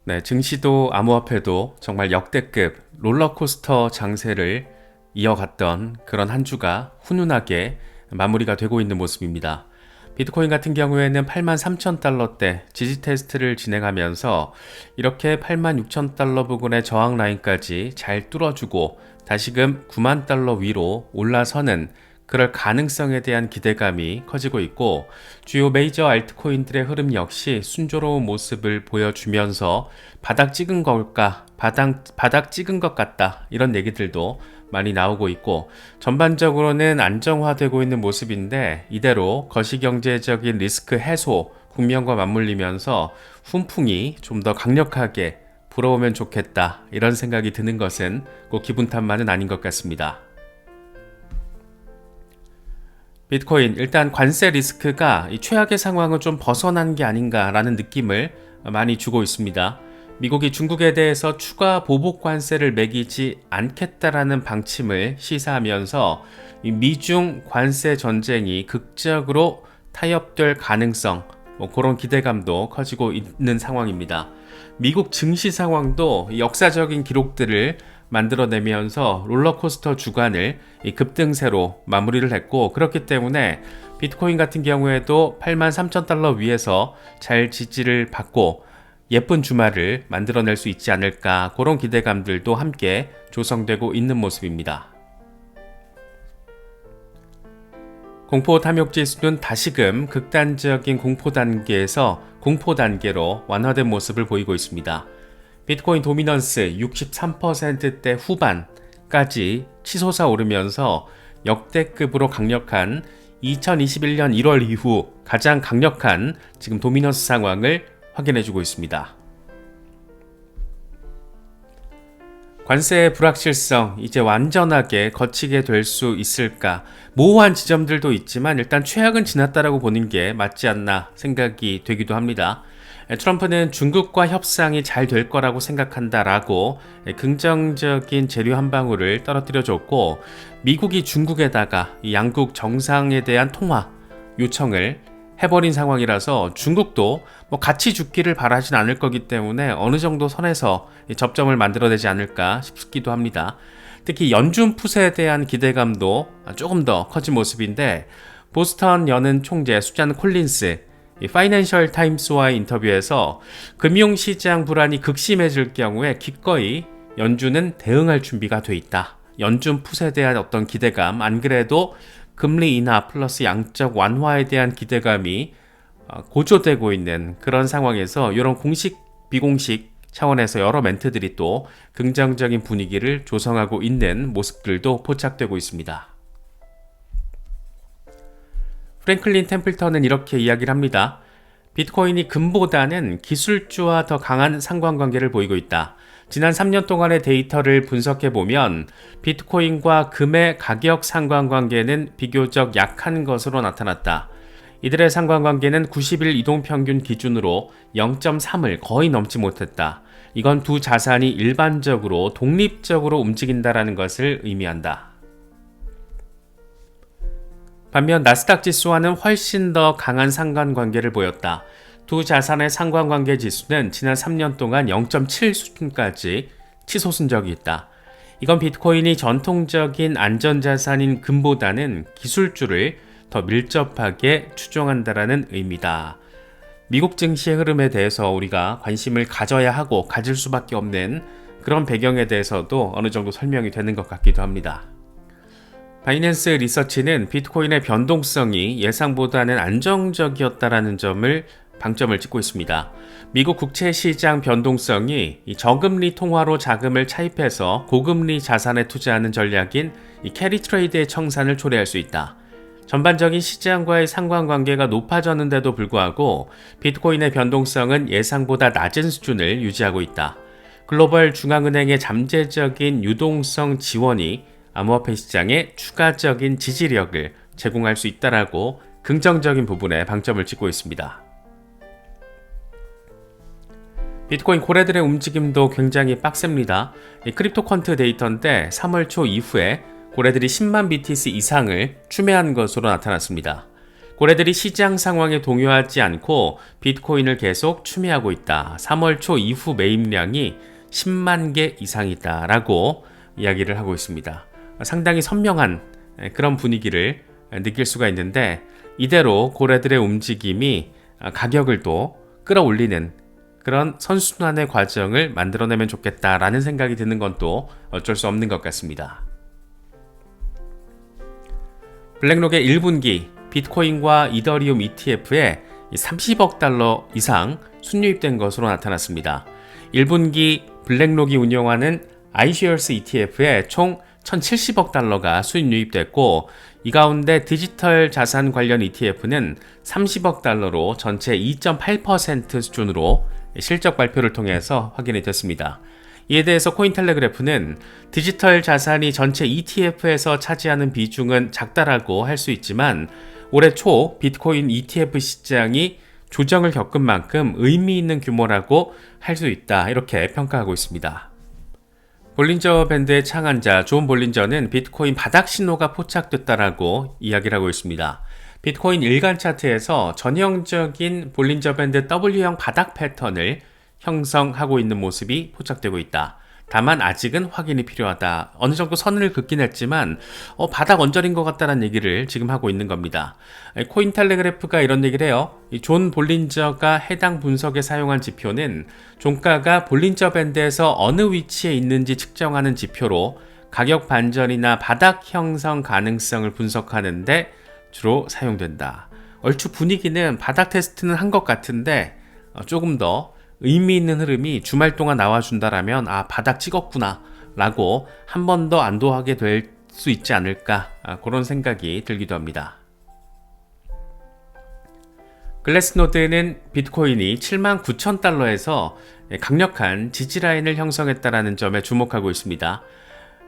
네, 증시도 암호화폐도 정말 역대급 롤러코스터 장세를 이어갔던 그런 한 주가 훈훈하게 마무리가 되고 있는 모습입니다. 비트코인 같은 경우에는 83,000달러대 지지 테스트를 진행하면서 이렇게 86,000달러 부근의 저항 라인까지 잘 뚫어주고 다시금 9만 달러 위로 올라서는 그럴 가능성에 대한 기대감이 커지고 있고, 주요 메이저 알트코인들의 흐름 역시 순조로운 모습을 보여주면서 바닥 찍은 걸까, 바닥 찍은 것 같다, 이런 얘기들도 많이 나오고 있고, 전반적으로는 안정화되고 있는 모습인데 이대로 거시경제적인 리스크 해소 국면과 맞물리면서 훈풍이 좀 더 강력하게 불어오면 좋겠다, 이런 생각이 드는 것은 꼭 기분 탓만은 아닌 것 같습니다. 비트코인, 일단 관세 리스크가 이 최악의 상황을 좀 벗어난 게 아닌가라는 느낌을 많이 주고 있습니다. 미국이 중국에 대해서 추가 보복 관세를 매기지 않겠다라는 방침을 시사하면서 이 미중 관세 전쟁이 극적으로 타협될 가능성, 그런 기대감도 커지고 있는 상황입니다. 미국 증시 상황도 역사적인 기록들을 만들어내면서 롤러코스터 주간을 급등세로 마무리를 했고, 그렇기 때문에 비트코인 같은 경우에도 83,000달러 위에서 잘 지지를 받고 예쁜 주말을 만들어낼 수 있지 않을까, 그런 기대감들도 함께 조성되고 있는 모습입니다. 공포 탐욕 지수는 다시금 극단적인 공포 단계로 완화된 모습을 보이고 있습니다. 비트코인 도미넌스 63%대 후반까지 치솟아 오르면서 역대급으로 강력한 2021년 1월 이후 가장 강력한 지금 도미넌스 상황을 확인해주고 있습니다. 관세의 불확실성, 이제 완전하게 거치게 될 수 있을까? 모호한 지점들도 있지만 일단 최악은 지났다라고 보는 게 맞지 않나 생각이 되기도 합니다. 트럼프는 중국과 협상이 잘 될 거라고 생각한다라고 긍정적인 재료 한 방울을 떨어뜨려줬고, 미국이 중국에다가 양국 정상에 대한 통화 요청을 해버린 상황이라서 중국도 같이 죽기를 바라진 않을 거기 때문에 어느 정도 선에서 접점을 만들어내지 않을까 싶기도 합니다. 특히 연준 풋에 대한 기대감도 조금 더 커진 모습인데, 보스턴 연은 총재 수잔 콜린스 파이낸셜 타임스와의 인터뷰에서 금융시장 불안이 극심해질 경우에 기꺼이 연준은 대응할 준비가 돼 있다. 연준 풋에 대한 어떤 기대감, 안 그래도 금리 인하 플러스 양적 완화에 대한 기대감이 고조되고 있는 그런 상황에서 이런 공식, 비공식 차원에서 여러 멘트들이 또 긍정적인 분위기를 조성하고 있는 모습들도 포착되고 있습니다. 프랭클린 템플턴은 이렇게 이야기를 합니다. 비트코인이 금보다는 기술주와 더 강한 상관관계를 보이고 있다. 지난 3년 동안의 데이터를 분석해보면 비트코인과 금의 가격 상관관계는 비교적 약한 것으로 나타났다. 이들의 상관관계는 90일 이동평균 기준으로 0.3을 거의 넘지 못했다. 이건 두 자산이 일반적으로 독립적으로 움직인다는 것을 의미한다. 반면 나스닥 지수와는 훨씬 더 강한 상관관계를 보였다. 두 자산의 상관관계 지수는 지난 3년 동안 0.7 수준까지 치솟은 적이 있다. 이건 비트코인이 전통적인 안전자산인 금보다는 기술주를 더 밀접하게 추종한다라는 의미다. 미국 증시의 흐름에 대해서 우리가 관심을 가져야 하고 가질 수밖에 없는 그런 배경에 대해서도 어느 정도 설명이 되는 것 같기도 합니다. 바이낸스 리서치는 비트코인의 변동성이 예상보다는 안정적이었다라는 점을 방점을 찍고 있습니다. 미국 국채 시장 변동성이 저금리 통화로 자금을 차입해서 고금리 자산에 투자하는 전략인 캐리 트레이드의 청산을 초래할 수 있다. 전반적인 시장과의 상관관계가 높아졌는데도 불구하고 비트코인의 변동성은 예상보다 낮은 수준을 유지하고 있다. 글로벌 중앙은행의 잠재적인 유동성 지원이 암호화폐 시장에 추가적인 지지력을 제공할 수 있다라고 긍정적인 부분에 방점을 찍고 있습니다. 비트코인 고래들의 움직임도 굉장히 빡셉니다. 크립토 퀀트 데이터인데 3월 초 이후에 고래들이 10만 BTC 이상을 추매한 것으로 나타났습니다. 고래들이 시장 상황에 동요하지 않고 비트코인을 계속 추미하고 있다. 3월 초 이후 매입량이 10만 개 이상이다 라고 이야기를 하고 있습니다. 상당히 선명한 그런 분위기를 느낄 수가 있는데, 이대로 고래들의 움직임이 가격을 또 끌어올리는 그런 선순환의 과정을 만들어내면 좋겠다라는 생각이 드는 건 또 어쩔 수 없는 것 같습니다. 블랙록의 1분기 비트코인과 이더리움 ETF에 30억 달러 이상 순유입된 것으로 나타났습니다. 1분기 블랙록이 운영하는 iShares ETF에 총 1,070억 달러가 순유입됐고, 이 가운데 디지털 자산 관련 ETF는 30억 달러로 전체 2.8% 수준으로 실적 발표를 통해서 확인이 됐습니다. 이에 대해서 코인텔레그래프는 디지털 자산이 전체 ETF에서 차지하는 비중은 작다라고 할 수 있지만, 올해 초 비트코인 ETF 시장이 조정을 겪은 만큼 의미 있는 규모라고 할 수 있다, 이렇게 평가하고 있습니다. 볼린저 밴드의 창안자 존 볼린저는 비트코인 바닥 신호가 포착됐다라고 이야기를 하고 있습니다. 비트코인 일간 차트에서 전형적인 볼린저 밴드 W형 바닥 패턴을 형성하고 있는 모습이 포착되고 있다. 다만 아직은 확인이 필요하다. 어느 정도 선을 긋긴 했지만 바닥 언저리인 것 같다는 얘기를 지금 하고 있는 겁니다. 코인텔레그래프가 이런 얘기를 해요. 존 볼린저가 해당 분석에 사용한 지표는 종가가 볼린저 밴드에서 어느 위치에 있는지 측정하는 지표로 가격 반전이나 바닥 형성 가능성을 분석하는데 주로 사용된다. 얼추 분위기는 바닥 테스트는 한 것 같은데 조금 더 의미 있는 흐름이 주말 동안 나와준다라면 바닥 찍었구나 라고 한 번 더 안도하게 될 수 있지 않을까, 그런 생각이 들기도 합니다. 글래스노드는 비트코인이 79,000달러에서 강력한 지지라인을 형성했다라는 점에 주목하고 있습니다.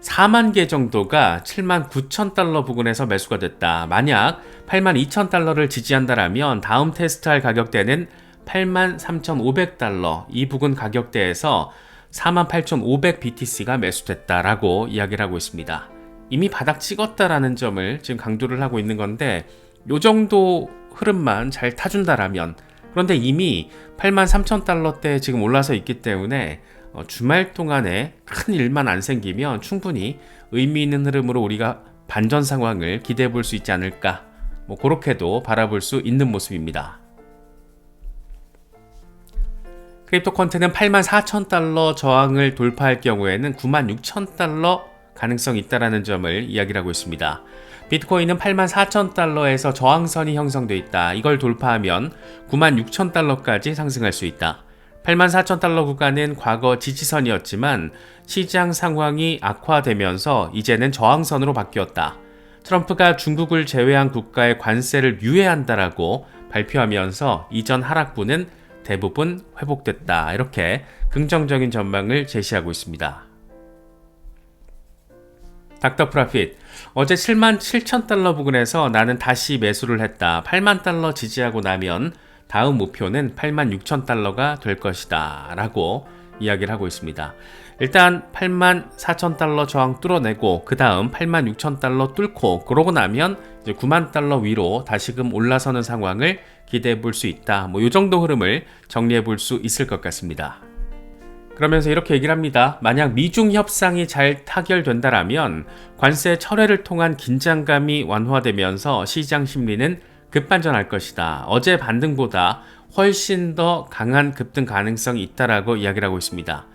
4만 개 정도가 79,000달러 부근에서 매수가 됐다. 만약 82,000달러를 지지한다라면 다음 테스트할 가격대는 83,500달러, 이 부근 가격대에서 48,500BTC가 매수됐다라고 이야기를 하고 있습니다. 이미 바닥 찍었다라는 점을 지금 강조를 하고 있는 건데, 요 정도 흐름만 잘 타준다라면, 그런데 이미 83,000달러대에 지금 올라서 있기 때문에 주말 동안에 큰 일만 안 생기면 충분히 의미 있는 흐름으로 우리가 반전 상황을 기대해 볼 수 있지 않을까, 그렇게도 바라볼 수 있는 모습입니다. 크립토 퀀트는 84,000달러 저항을 돌파할 경우에는 96,000달러 가능성이 있다는 점을 이야기를 하고 있습니다. 비트코인은 84,000달러에서 저항선이 형성되어 있다. 이걸 돌파하면 96,000달러까지 상승할 수 있다. 84,000달러 구간은 과거 지지선이었지만 시장 상황이 악화되면서 이제는 저항선으로 바뀌었다. 트럼프가 중국을 제외한 국가의 관세를 유예한다라고 발표하면서 이전 하락분은 대부분 회복됐다. 이렇게 긍정적인 전망을 제시하고 있습니다. 닥터 프라핏, 어제 77,000달러 부근에서 나는 다시 매수를 했다. 8만 달러 지지하고 나면 다음 목표는 86,000달러가 될 것이다 라고 이야기를 하고 있습니다. 일단 84,000달러 저항 뚫어내고 그 다음 86,000달러 뚫고, 그러고 나면 이제 9만 달러 위로 다시금 올라서는 상황을 기대해 볼 수 있다. 이 정도 흐름을 정리해 볼 수 있을 것 같습니다. 그러면서 이렇게 얘기를 합니다. 만약 미중 협상이 잘 타결된다라면 관세 철회를 통한 긴장감이 완화되면서 시장 심리는 급반전할 것이다. 어제 반등보다 훨씬 더 강한 급등 가능성이 있다라고 이야기를 하고 있습니다.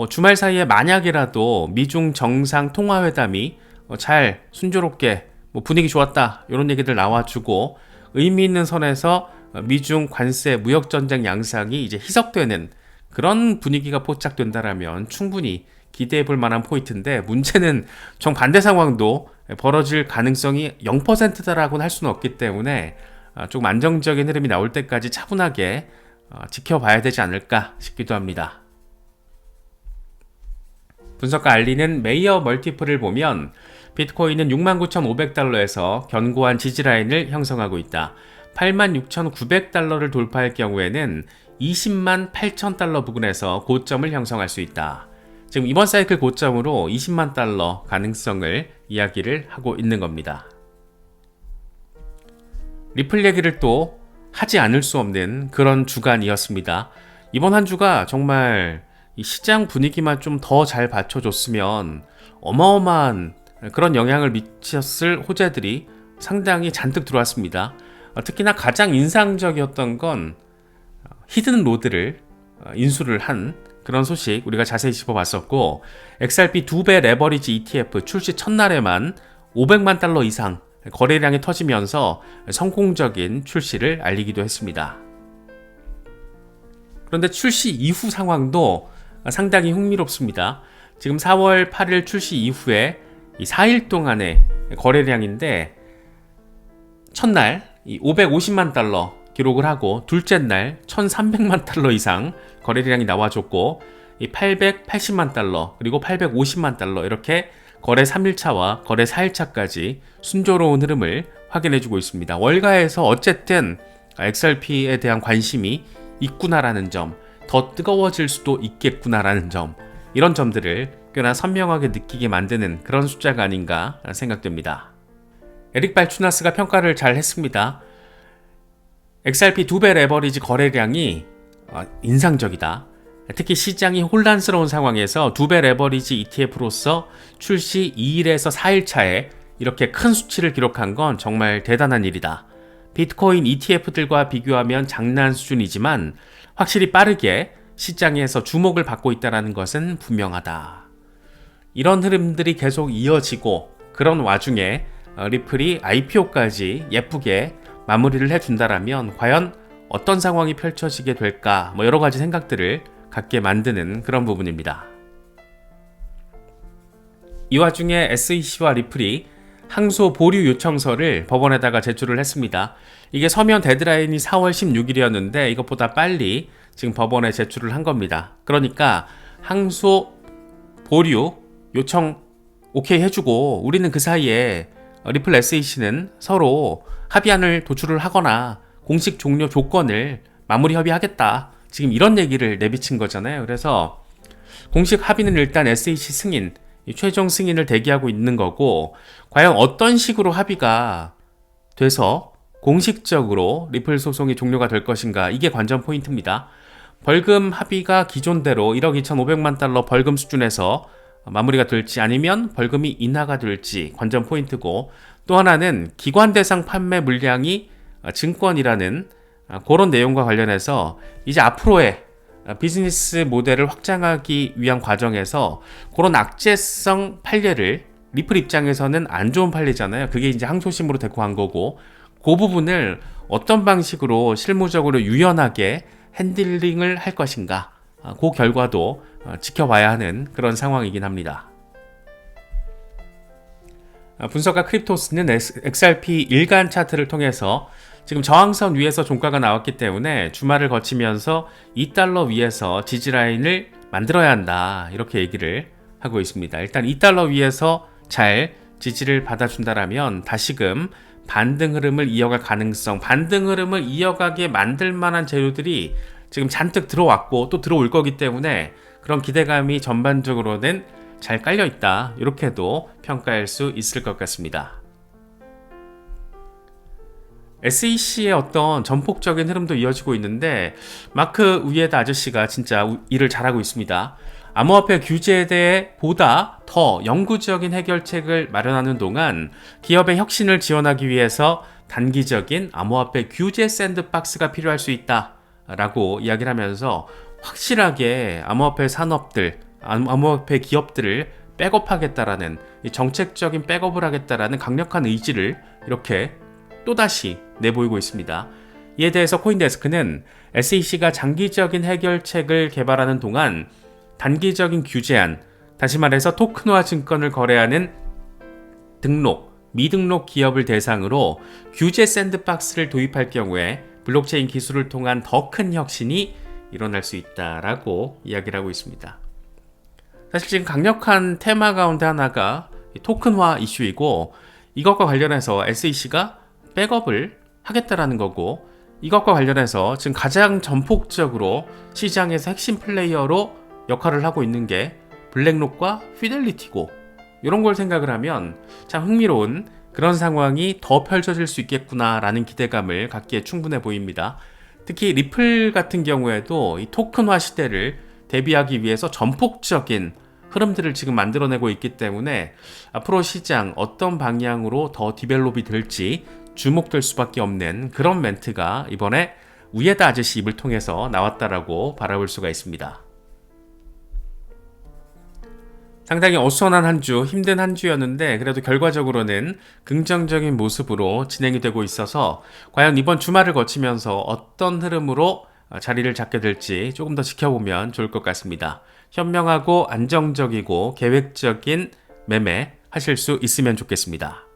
주말 사이에 만약이라도 미중 정상 통화회담이 잘 순조롭게 분위기 좋았다, 이런 얘기들 나와주고 의미 있는 선에서 미중 관세 무역전쟁 양상이 이제 희석되는 그런 분위기가 포착된다라면 충분히 기대해 볼 만한 포인트인데, 문제는 정반대 상황도 벌어질 가능성이 0%다라고는 할 수는 없기 때문에 조금 안정적인 흐름이 나올 때까지 차분하게 지켜봐야 되지 않을까 싶기도 합니다. 분석가 알리는 메이어 멀티플을 보면 비트코인은 69,500달러에서 견고한 지지라인을 형성하고 있다. 86,900달러를 돌파할 경우에는 20만 8,000달러 부근에서 고점을 형성할 수 있다. 지금 이번 사이클 고점으로 20만 달러 가능성을 이야기를 하고 있는 겁니다. 리플 얘기를 또 하지 않을 수 없는 그런 주간이었습니다. 이번 한 주가 정말 이 시장 분위기만 좀 더 잘 받쳐줬으면 어마어마한 그런 영향을 미쳤을 호재들이 상당히 잔뜩 들어왔습니다. 특히나 가장 인상적이었던 건 히든 로드를 인수를 한 그런 소식 우리가 자세히 짚어봤었고, XRP 2배 레버리지 ETF 출시 첫날에만 500만 달러 이상 거래량이 터지면서 성공적인 출시를 알리기도 했습니다. 그런데 출시 이후 상황도 상당히 흥미롭습니다. 지금 4월 8일 출시 이후에 이 4일 동안의 거래량인데, 첫날 550만 달러 기록을 하고 둘째 날 1300만 달러 이상 거래량이 나와줬고, 이 880만 달러 그리고 850만 달러 이렇게 거래 3일차와 거래 4일차까지 순조로운 흐름을 확인해주고 있습니다. 월가에서 어쨌든 XRP에 대한 관심이 있구나라는 점, 더 뜨거워질 수도 있겠구나라는 점, 이런 점들을 꽤나 선명하게 느끼게 만드는 그런 숫자가 아닌가 생각됩니다. 에릭 발추나스가 평가를 잘 했습니다. XRP 2배 레버리지 거래량이 인상적이다. 특히 시장이 혼란스러운 상황에서 2배 레버리지 ETF로서 출시 2일에서 4일 차에 이렇게 큰 수치를 기록한 건 정말 대단한 일이다. 비트코인 ETF들과 비교하면 장난 수준이지만 확실히 빠르게 시장에서 주목을 받고 있다는 것은 분명하다. 이런 흐름들이 계속 이어지고, 그런 와중에 리플이 IPO까지 예쁘게 마무리를 해준다라면 과연 어떤 상황이 펼쳐지게 될까, 여러 가지 생각들을 갖게 만드는 그런 부분입니다. 이 와중에 SEC와 리플이 항소 보류 요청서를 법원에다가 제출을 했습니다. 이게 서면 데드라인이 4월 16일이었는데 이것보다 빨리 지금 법원에 제출을 한 겁니다. 그러니까 항소 보류 요청 오케이 해주고, 우리는 그 사이에 리플 SEC는 서로 합의안을 도출을 하거나 공식 종료 조건을 마무리 협의하겠다, 지금 이런 얘기를 내비친 거잖아요. 그래서 공식 합의는 일단 SEC 승인, 최종 승인을 대기하고 있는 거고, 과연 어떤 식으로 합의가 돼서 공식적으로 리플 소송이 종료가 될 것인가, 이게 관전 포인트입니다. 벌금 합의가 기존대로 1억 2,500만 달러 벌금 수준에서 마무리가 될지, 아니면 벌금이 인하가 될지 관전 포인트고, 또 하나는 기관 대상 판매 물량이 증권이라는 그런 내용과 관련해서 이제 앞으로의 비즈니스 모델을 확장하기 위한 과정에서 그런 악재성 판례를 리플 입장에서는 안 좋은 판례잖아요. 그게 이제 항소심으로 데리고 간 거고, 그 부분을 어떤 방식으로 실무적으로 유연하게 핸들링을 할 것인가, 그 결과도 지켜봐야 하는 그런 상황이긴 합니다. 분석가 크립토스는 XRP 일간 차트를 통해서 지금 저항선 위에서 종가가 나왔기 때문에 주말을 거치면서 2달러 위에서 지지라인을 만들어야 한다, 이렇게 얘기를 하고 있습니다. 일단 2달러 위에서 잘 지지를 받아준다라면 다시금 반등 흐름을 이어갈 가능성, 반등 흐름을 이어가게 만들 만한 재료들이 지금 잔뜩 들어왔고 또 들어올 거기 때문에 그런 기대감이 전반적으로는 잘 깔려있다, 이렇게도 평가할 수 있을 것 같습니다. SEC의 어떤 전폭적인 흐름도 이어지고 있는데, 마크 우이에다 아저씨가 진짜 일을 잘하고 있습니다. 암호화폐 규제에 대해 보다 더 영구적인 해결책을 마련하는 동안 기업의 혁신을 지원하기 위해서 단기적인 암호화폐 규제 샌드박스가 필요할 수 있다 라고 이야기를 하면서, 확실하게 암호화폐 산업들, 암호화폐 기업들을 백업하겠다라는, 정책적인 백업을 하겠다라는 강력한 의지를 이렇게 또다시 내보이고 있습니다. 이에 대해서 코인데스크는 SEC가 장기적인 해결책을 개발하는 동안 단기적인 규제안, 다시 말해서 토큰화 증권을 거래하는 등록, 미등록 기업을 대상으로 규제 샌드박스를 도입할 경우에 블록체인 기술을 통한 더 큰 혁신이 일어날 수 있다라고 이야기를 하고 있습니다. 사실 지금 강력한 테마 가운데 하나가 토큰화 이슈이고, 이것과 관련해서 SEC가 백업을 하겠다라는 거고, 이것과 관련해서 지금 가장 전폭적으로 시장에서 핵심 플레이어로 역할을 하고 있는 게 블랙록과 피델리티고, 이런 걸 생각을 하면 참 흥미로운 그런 상황이 더 펼쳐질 수 있겠구나라는 기대감을 갖기에 충분해 보입니다. 특히 리플 같은 경우에도 이 토큰화 시대를 대비하기 위해서 전폭적인 흐름들을 지금 만들어내고 있기 때문에 앞으로 시장 어떤 방향으로 더 디벨롭이 될지 주목될 수밖에 없는 그런 멘트가 이번에 우에다 아저씨 입을 통해서 나왔다라고 바라볼 수가 있습니다. 상당히 어수선한 한 주, 힘든 한 주였는데 그래도 결과적으로는 긍정적인 모습으로 진행이 되고 있어서 과연 이번 주말을 거치면서 어떤 흐름으로 자리를 잡게 될지 조금 더 지켜보면 좋을 것 같습니다. 현명하고 안정적이고 계획적인 매매 하실 수 있으면 좋겠습니다.